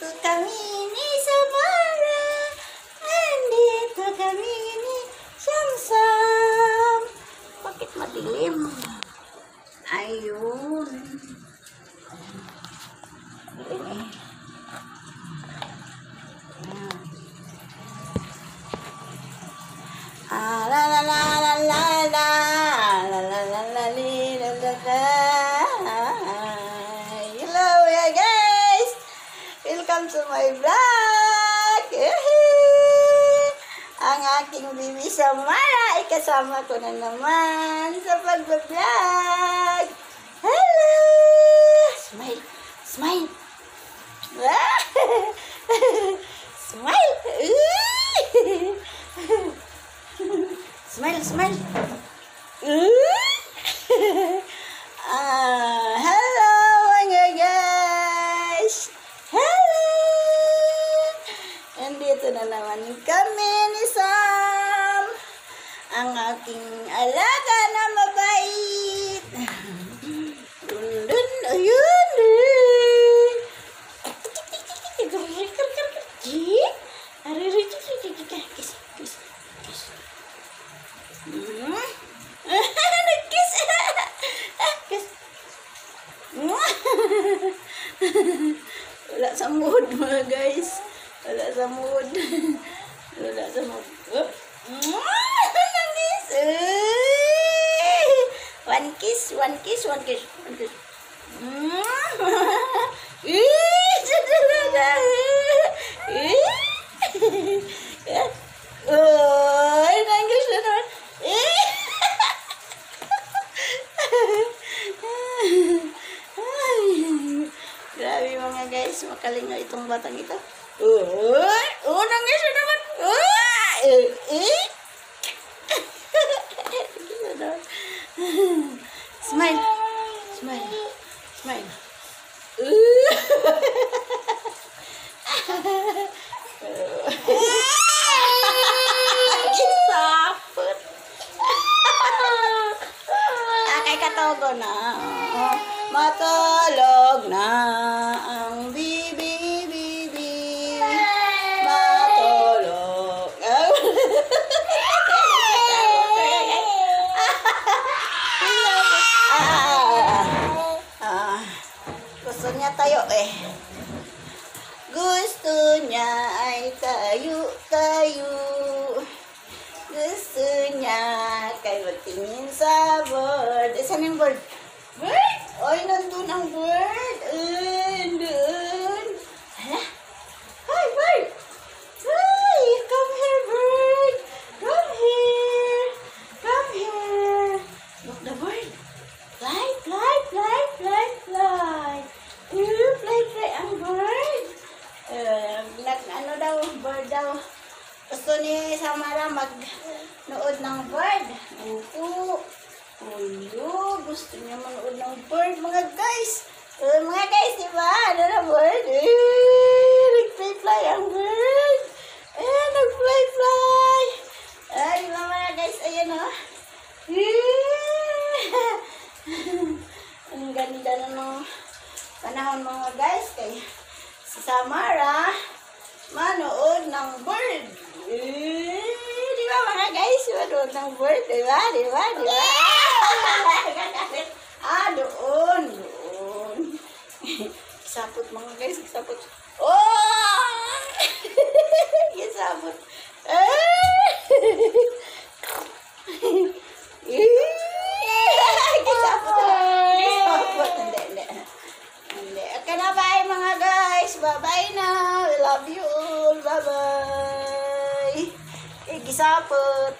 Andito kami ni Samara. Andito kami ni Samsam. Bakit madilim? Ayun. Dilim eh. La la la la la la la la la la la la la. Hello ya guys, welcome to my vlog. Ang aking bibi Samara ay kasama ko na naman sa pag-vlog. Hello, smile, smile, smile. Smile, smile. Hello mga guys. Hello. Andito na naman kami ni Sam. Ang aking alaga na mabait. Dun, ayun. Nag-kiss. Kiss. Wala sa mood mga guys. Wala sa mood. Wala sa mood. Nag-kiss. One kiss, one kiss, one kiss, one kiss. Oh, nangis na naman. Grabe mga guys, makalinga itong batang ito. Oh, nangis na naman. Smile. Smile. Smile. Gisapot. Kay katogo na. Matulog na ang bibi, bibi. Matulog. Gusto niya tayo eh. Gusto niya ay tayo. Gusto niya kay magtingin sa bird. Saan yung bird? Bird? Ay, nandun ang bird. Nandun. Hala? Hi, bird. Hi, come here, bird. Come here. Come here. Look the bird. Fly, fly, fly, fly, fly. Fly, fly ang bird. Ano daw, bird daw. Gusto ni Samara mag-nood ng bird. Opo. Uyo, gusto niya manood ng bird, mga guys. Mga guys, diba? Ano na bird? Nag-fly-fly ang bird. Nag-fly-fly. Ay, mga guys, ayan o. Ang ganda na ng panahon mga guys. Kaya si Samara manood ng bird. Di ba mga guys? Manood ng bird. Di ba? Di ba? Di ba? Doon. Doon. Kisapot mga guys. Kisapot. Oh! Kisapot. Kisapot. Kisapot. Hindi. Okay na, bye mga guys. Bye-bye na. We love you all. Bye-bye. Gisapot.